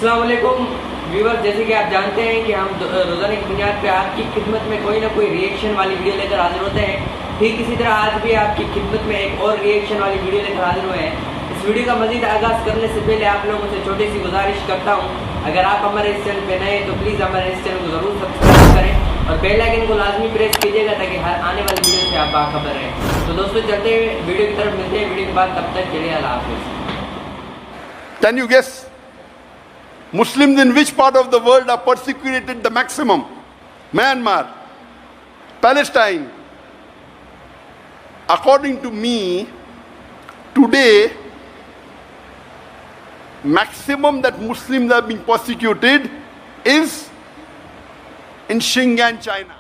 السلام علیکم ویور، جیسے کہ آپ جانتے ہیں کہ ہم روزانہ کی بنیاد پہ آپ کی خدمت میں کوئی نہ کوئی ریئیکشن والی ویڈیو لے کر حاضر ہوتے ہیں۔ ٹھیک اسی طرح آج بھی آپ کی خدمت میں ایک اور ریئیکشن والی ویڈیو لے کر حاضر ہوئے ہیں۔ اس ویڈیو کا مزید آغاز کرنے سے پہلے آپ لوگوں سے چھوٹی سی گزارش کرتا ہوں، اگر آپ ہمارے اس چینل پہ نئے ہیں تو پلیز ہمارے اس چینل کو ضرور سبسکرائب کریں اور بیل آئیکن کو لازمی پریس کیجیے گا تاکہ ہر آنے والی ویڈیو سے آپ باخبر رہیں۔ تو دوستوں چلتے ہوئے ویڈیو کی طرف ملتے ہیں ویڈیو کے بعد، تب تک کے لیے اللہ حافظ۔ Can you guess? Muslims in which part of the world are persecuted the maximum? Myanmar, Palestine. According to me, today, maximum that Muslims are being persecuted is in Xinjiang, China.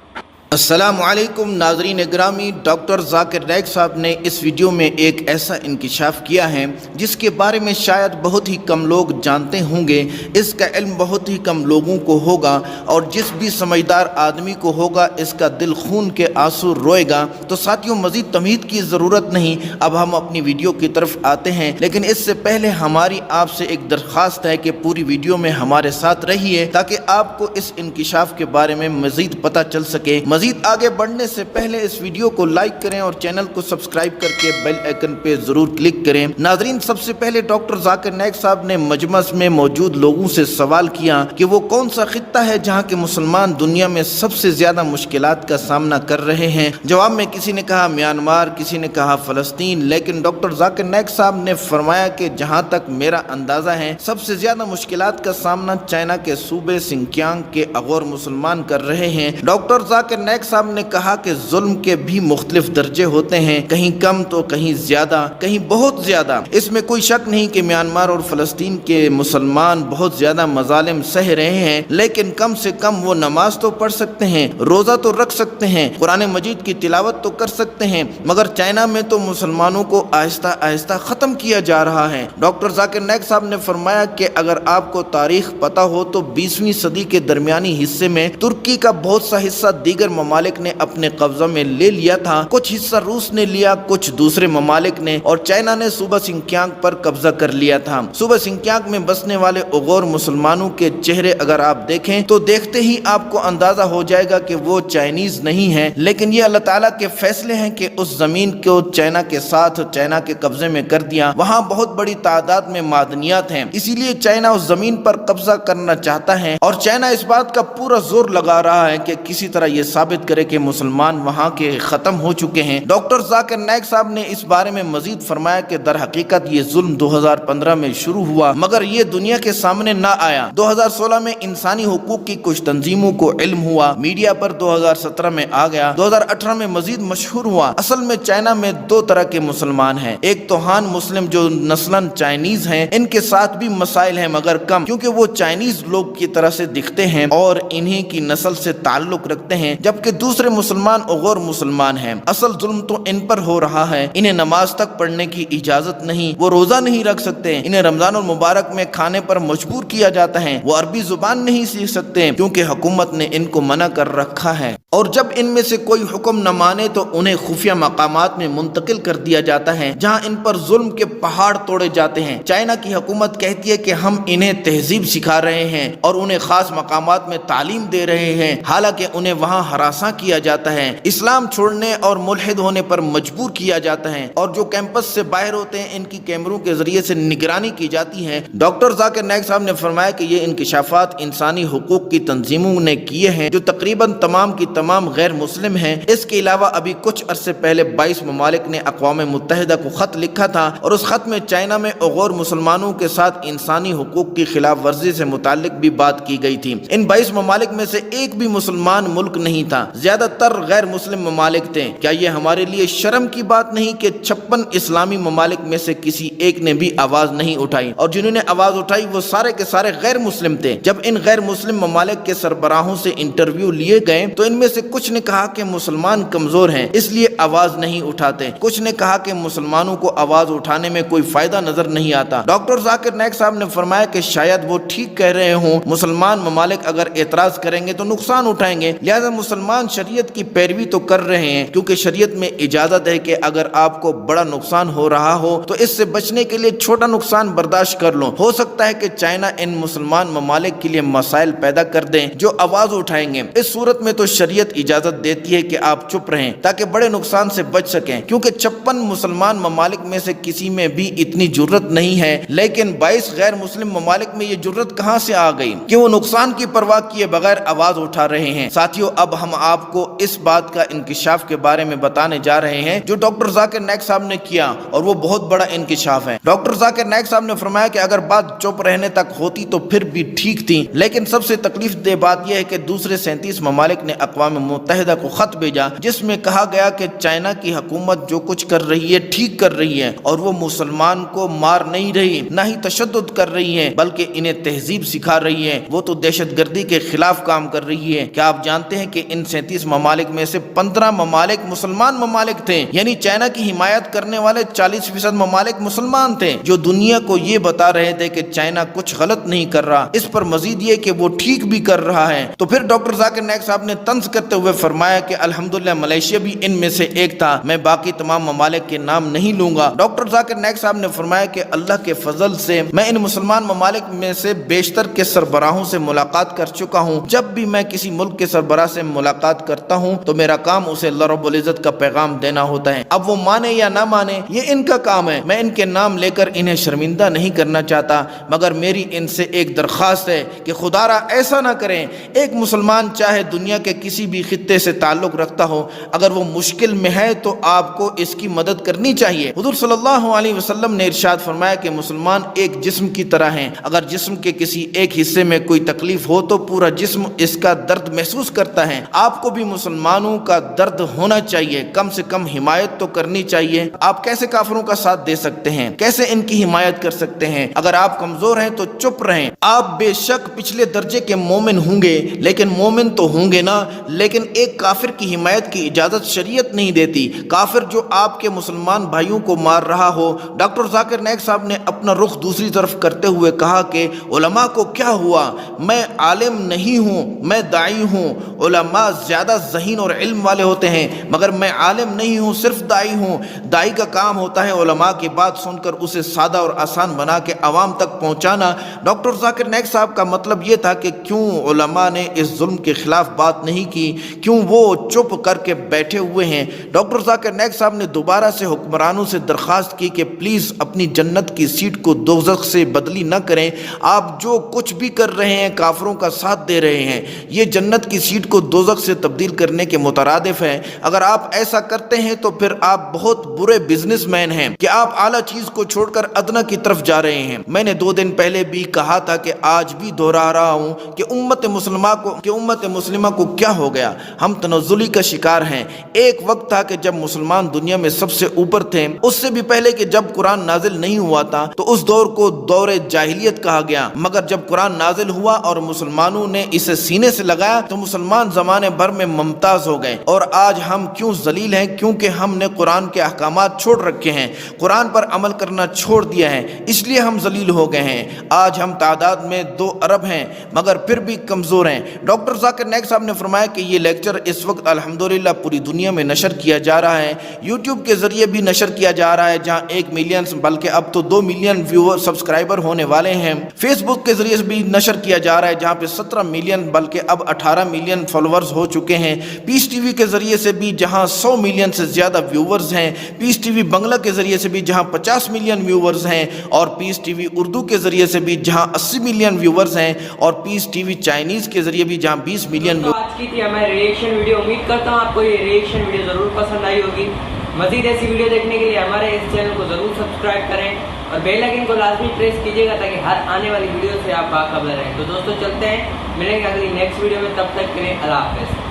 السلام علیکم ناظرین گرامی، ڈاکٹر ذاکر نائک صاحب نے اس video میں ایک ایسا انکشاف کیا ہے جس کے بارے میں شاید بہت ہی کم لوگ جانتے ہوں گے، اس کا علم بہت ہی کم لوگوں کو ہوگا، اور جس بھی سمجھدار آدمی کو ہوگا اس کا دل خون کے آنسو روئے گا۔ تو ساتھیوں، مزید تمہید کی ضرورت نہیں، اب ہم اپنی ویڈیو کی طرف آتے ہیں، لیکن اس سے پہلے ہماری آپ سے ایک درخواست ہے کہ پوری ویڈیو میں ہمارے ساتھ رہیے تاکہ آپ کو اس انکشاف کے بارے میں مزید پتہ چل سکے۔ مزید آگے بڑھنے سے پہلے اس ویڈیو کو لائک کریں اور چینل کو سبسکرائب کر کے بیل آئیکن پہ ضرور کلک کریں۔ ناظرین، سب سے پہلے ڈاکٹر ذاکر نائک صاحب نے مجمع میں موجود لوگوں سے سوال کیا کہ وہ کون سا خطہ ہے جہاں کے مسلمان دنیا میں سب سے زیادہ مشکلات کا سامنا کر رہے ہیں۔ جواب میں کسی نے کہا میانمار، کسی نے کہا فلسطین، لیکن ڈاکٹر ذاکر نائک صاحب نے فرمایا کہ جہاں تک میرا اندازہ ہے سب سے زیادہ مشکلات کا سامنا چائنا کے صوبے سنکیانگ کے اغور مسلمان کر رہے ہیں۔ ڈاکٹر ذاکر نائک صاحب نے کہا کہ ظلم کے بھی مختلف درجے ہوتے ہیں، کہیں کم تو کہیں زیادہ، کہیں بہت زیادہ۔ اس میں کوئی شک نہیں کہ میانمار اور فلسطین کے مسلمان بہت زیادہ مظالم سہ رہے ہیں، لیکن کم سے کم وہ نماز تو پڑھ سکتے ہیں، روزہ تو رکھ سکتے ہیں، قرآن مجید کی تلاوت تو کر سکتے ہیں، مگر چائنا میں تو مسلمانوں کو آہستہ آہستہ ختم کیا جا رہا ہے۔ ڈاکٹر ذاکر نائک صاحب نے فرمایا کہ اگر آپ کو تاریخ پتہ ہو تو 20ویں صدی کے درمیانی حصے میں ترکی کا بہت سا حصہ دیگر ممالک نے اپنے قبضہ میں لے لیا تھا، کچھ حصہ روس نے لیا، کچھ دوسرے ممالک نے، اور چائنا نے صوبہ سنکیانگ پر قبضہ کر لیا تھا۔ صوبہ سنکیانگ میں بسنے والے اغور مسلمانوں کے چہرے اگر آپ دیکھیں تو دیکھتے ہی آپ کو اندازہ ہو جائے گا کہ وہ چائنیز نہیں ہیں، لیکن یہ اللہ تعالیٰ کے فیصلے ہیں کہ اس زمین کو چائنا کے ساتھ چائنا کے قبضے میں کر دیا۔ وہاں بہت بڑی تعداد میں معدنیات ہیں، اسی لیے چائنا اس زمین پر قبضہ کرنا چاہتا ہے، اور چائنا اس بات کا پورا زور لگا رہا ہے کہ کسی طرح یہ ثابت کرے کہ مسلمان وہاں کے ختم ہو چکے ہیں۔ ڈاکٹر ذاکر نائک صاحب نے اس بارے میں مزید فرمایا کہ در حقیقت یہ ظلم 2015 میں شروع ہوا، مگر یہ دنیا کے سامنے نہ آیا۔ 2016 میں انسانی حقوق کی کچھ تنظیموں کو علم ہوا، میڈیا پر 2017 میں آ گیا، 2018 میں مزید مشہور ہوا۔ اصل میں چائنا میں دو طرح کے مسلمان ہیں، ایک تو ہان مسلم جو نسلاً چائنیز ہیں، ان کے ساتھ بھی مسائل ہیں مگر کم، کیونکہ وہ چائنیز لوگ کی طرح سے دکھتے ہیں اور انہی کی نسل سے تعلق رکھتے ہیں، جبکہ دوسرے مسلمان اغور مسلمان ہیں۔ اصل ظلم تو ان پر ہو رہا ہے، انہیں نماز تک پڑھنے کی اجازت نہیں، وہ روزہ نہیں رکھ سکتے، انہیں رمضان المبارک میں کھانے پر مجبور کیا جاتا ہے، وہ عربی زبان نہیں سیکھ سکتے کیونکہ حکومت نے ان کو منع کر رکھا ہے، اور جب ان میں سے کوئی حکم نہ مانے تو انہیں خفیہ مقامات میں منتقل کر دیا جاتا ہے جہاں ان پر ظلم کے پہاڑ توڑے جاتے ہیں۔ چائنا کی حکومت کہتی ہے کہ ہم انہیں تہذیب سکھا رہے ہیں اور انہیں خاص مقامات میں تعلیم دے رہے ہیں، حالانکہ انہیں وہاں ہراساں کیا جاتا ہے، اسلام چھوڑنے اور ملحد ہونے پر مجبور کیا جاتا ہے، اور جو کیمپس سے باہر ہوتے ہیں ان کی کیمروں کے ذریعے سے نگرانی کی جاتی ہے۔ ڈاکٹر ذاکر نائک صاحب نے فرمایا کہ یہ انکشافات انسانی حقوق کی تنظیموں نے کیے ہیں جو تقریباً تمام کی تمام غیر مسلم ہیں۔ اس کے علاوہ ابھی کچھ عرصے پہلے 22 ممالک نے اقوام متحدہ کو خط لکھا تھا، اور اس خط میں چائنا میں اغور مسلمانوں کے ساتھ انسانی حقوق کی خلاف ورزی سے متعلق بھی بات کی گئی تھی۔ ان 22 ممالک میں سے ایک بھی مسلمان ملک نہیں تھا، زیادہ تر غیر مسلم ممالک تھے۔ کیا یہ ہمارے لیے شرم کی بات نہیں کہ 56 اسلامی ممالک میں سے کسی ایک نے بھی آواز نہیں اٹھائی، اور جنہوں نے آواز اٹھائی وہ سارے کے سارے غیر مسلم تھے۔ جب ان غیر مسلم ممالک کے سربراہوں سے انٹرویو لیے گئے تو ان میں میں سے کچھ نے کہا کہ مسلمان کمزور ہیں اس لیے آواز نہیں اٹھاتے، کچھ نے کہا کہ مسلمانوں کو آواز اٹھانے میں کوئی فائدہ نظر نہیں آتا۔ ڈاکٹر ذاکر نائک صاحب نے فرمایا کہ شاید وہ ٹھیک کہہ رہے ہوں، مسلمان ممالک اگر اعتراض کریں گے تو نقصان اٹھائیں گے، لہذا مسلمان شریعت کی پیروی تو کر رہے ہیں، کیونکہ شریعت میں اجازت ہے کہ اگر آپ کو بڑا نقصان ہو رہا ہو تو اس سے بچنے کے لیے چھوٹا نقصان برداشت کر لو۔ ہو سکتا ہے کہ چائنا ان مسلمان ممالک کے لیے مسائل پیدا کر دیں جو آواز اٹھائیں گے، اس صورت میں تو شریعت اجازت دیتی ہے کہ آپ چپ رہیں تاکہ بڑے نقصان سے بچ سکیں، کیونکہ 56 مسلمان ممالک میں سے کسی میں بھی اتنی جرت نہیں ہے، لیکن 22 غیر مسلم ممالک میں یہ جرت کہاں سے آ گئی کہ وہ نقصان کی پرواہ کیے بغیر آواز اٹھا رہے ہیں۔ ساتھیو، اب ہم آپ کو اس بات کا انکشاف کے بارے میں بتانے جا رہے ہیں جو ڈاکٹر ذاکر نائک صاحب نے کیا، اور وہ بہت بڑا انکشاف ہے۔ ڈاکٹر ذاکر نائک صاحب نے فرمایا کہ اگر بات چپ رہنے تک ہوتی تو پھر بھی ٹھیک تھی، لیکن سب سے تکلیف دہ بات یہ ہے کہ دوسرے 37 ممالک نے اقوام متحدہ کو خط بھیجا جس میں کہا گیا کہ چائنا کی حکومت جو کچھ کر رہی ہے ٹھیک کر رہی ہے، اور وہ مسلمان کو مار نہیں رہی، نہ ہی تشدد کر رہی ہے، بلکہ انہیں تہذیب سکھا رہی ہے، وہ تو دہشت گردی کے خلاف کام کر رہی ہے۔ کیا آپ جانتے ہیں کہ ان 37 ممالک میں سے 15 ممالک مسلمان ممالک تھے، یعنی چائنا کی حمایت کرنے والے 40% ممالک مسلمان تھے، جو دنیا کو یہ بتا رہے تھے کہ چائنا کچھ غلط نہیں کر رہا، اس پر مزید یہ کہ وہ ٹھیک بھی کر رہا ہے۔ تو پھر ڈاکٹر ذاکر نائک صاحب نے طنز کرتے ہوئے فرمایا کہ الحمدللہ ملیشیا بھی ان میں سے ایک تھا، میں باقی تمام ممالک کے نام نہیں لوں گا۔ ڈاکٹر ذاکر نائک صاحب نے فرمایا کہ اللہ کے فضل سے میں ان مسلمان ممالک میں سے بیشتر کے سربراہوں سے ملاقات کر چکا ہوں۔ جب بھی میں کسی ملک کے سربراہ سے ملاقات کرتا ہوں تو میرا کام اسے اللہ رب العزت کا پیغام دینا ہوتا ہے، اب وہ مانے یا نہ مانے یہ ان کا کام ہے، میں ان کے نام لے کر انہیں شرمندہ نہیں کرنا چاہتا، مگر میری ان سے ایک درخواست ہے کہ خدا را ایسا نہ کریں، ایک مسلمان چاہے دنیا کے کسی بھی خطے سے تعلق رکھتا ہو، اگر وہ مشکل میں ہے تو آپ کو اس کی مدد کرنی چاہیے۔ حضور صلی اللہ علیہ وسلم نے ارشاد فرمایا کہ مسلمان ایک جسم کی طرح ہیں، اگر جسم کے کسی ایک حصے میں کوئی تکلیف ہو تو پورا جسم اس کا درد محسوس کرتا ہے۔ آپ کو بھی مسلمانوں کا درد ہونا چاہیے، کم سے کم حمایت تو کرنی چاہیے۔ آپ کیسے کافروں کا ساتھ دے سکتے ہیں، کیسے ان کی حمایت کر سکتے ہیں؟ اگر آپ کمزور ہیں تو چپ رہیں۔ آپ بے شک پچھلے درجے کے مومن ہوں گے، لیکن مومن تو ہوں گے نا، لیکن ایک کافر کی حمایت کی اجازت شریعت نہیں دیتی، کافر جو آپ کے مسلمان بھائیوں کو مار رہا ہو۔ ڈاکٹر ذاکر نائک صاحب نے اپنا رخ دوسری طرف کرتے ہوئے کہا کہ علماء کو کیا ہوا، میں عالم نہیں ہوں، میں داعی ہوں۔ علماء زیادہ ذہین اور علم والے ہوتے ہیں، مگر میں عالم نہیں ہوں، صرف داعی ہوں۔ داعی کا کام ہوتا ہے علماء کی بات سن کر اسے سادہ اور آسان بنا کے عوام تک پہنچانا۔ ڈاکٹر ذاکر نائک صاحب کا مطلب یہ تھا کہ کیوں علماء نے اس ظلم کے خلاف بات نہیں کی، کیوں وہ چپ کر کے بیٹھے ہوئے ہیں۔ ڈاکٹر ذاکر نائک صاحب نے دوبارہ سے حکمرانوں سے درخواست کی کہ پلیز اپنی جنت کی سیٹ کو دوزخ سے بدلی نہ کریں، آپ جو کچھ بھی کر رہے ہیں کافروں کا ساتھ دے رہے ہیں، یہ جنت کی سیٹ کو دوزخ سے تبدیل کرنے کے مترادف ہے۔ اگر آپ ایسا کرتے ہیں تو پھر آپ بہت برے بزنس مین ہیں کہ آپ اعلیٰ چیز کو چھوڑ کر ادنا کی طرف جا رہے ہیں۔ میں نے 2 دن پہلے بھی کہا تھا کہ آج بھی دہرا رہا ہوں کہ امت مسلمہ کو کیا ہو گیا، ہم تنزلی کا شکار ہیں۔ ایک وقت تھا کہ جب مسلمان دنیا میں سب سے اوپر تھے، اس سے بھی پہلے کہ جب قرآن نازل نہیں ہوا تھا تو اس دور کو دور جاہلیت کہا گیا، مگر جب قرآن نازل ہوا اور مسلمانوں نے اسے سینے سے لگایا تو مسلمان زمانے بھر میں ممتاز ہو گئے۔ اور آج ہم کیوں ذلیل ہیں؟ کیونکہ ہم نے قرآن کے احکامات چھوڑ رکھے ہیں، قرآن پر عمل کرنا چھوڑ دیا ہے، اس لیے ہم ذلیل ہو گئے ہیں۔ آج ہم تعداد میں 2 ارب ہیں مگر پھر بھی کمزور ہیں۔ ڈاکٹر ذاکر نائک صاحب نے فرمایا کہ یہ لیکچر اس وقت الحمدللہ پوری دنیا میں نشر کیا جا رہا ہے، یوٹیوب کے ذریعے بھی نشر کیا جا رہا ہے جہاں 1 ملین بلکہ اب تو 2 ملین ویور سبسکرائبر ہونے والے ہیں۔ فیس بک کے ذریعے بھی نشر کیا جا رہا ہے جہاں پہ 17 ملین بلکہ اب 18 ملین فالوورز ہو چکے ہیں۔ پیس ٹی وی کے ذریعے سے بھی جہاں 100 ملین سے زیادہ ویورز ہیں، پیس ٹی وی بنگلہ کے ذریعے سے بھی جہاں 50 ملین ویورز ہیں، اور پیس ٹی وی اردو کے ذریعے سے بھی جہاں 80 ملین ویورز ہیں، اور پیس ٹی وی چائنیز کے ذریعے بھی جہاں 20 ملین تو آج کی تھی ہماری ریئیکشن ویڈیو، امید کرتا ہوں آپ کو یہ ریئیکشن ویڈیو ضرور پسند آئی ہوگی۔ مزید ایسی ویڈیو دیکھنے کے لیے ہمارے اس چینل کو ضرور سبسکرائب کریں اور بیل آئیکن کو لازمی پریس کیجیے گا تاکہ ہر آنے والی ویڈیو سے آپ باخبر رہیں۔ تو دوستوں چلتے ہیں، ملیں گے اگلی نیکسٹ ویڈیو میں، تب تک کے لیے اللہ حافظ۔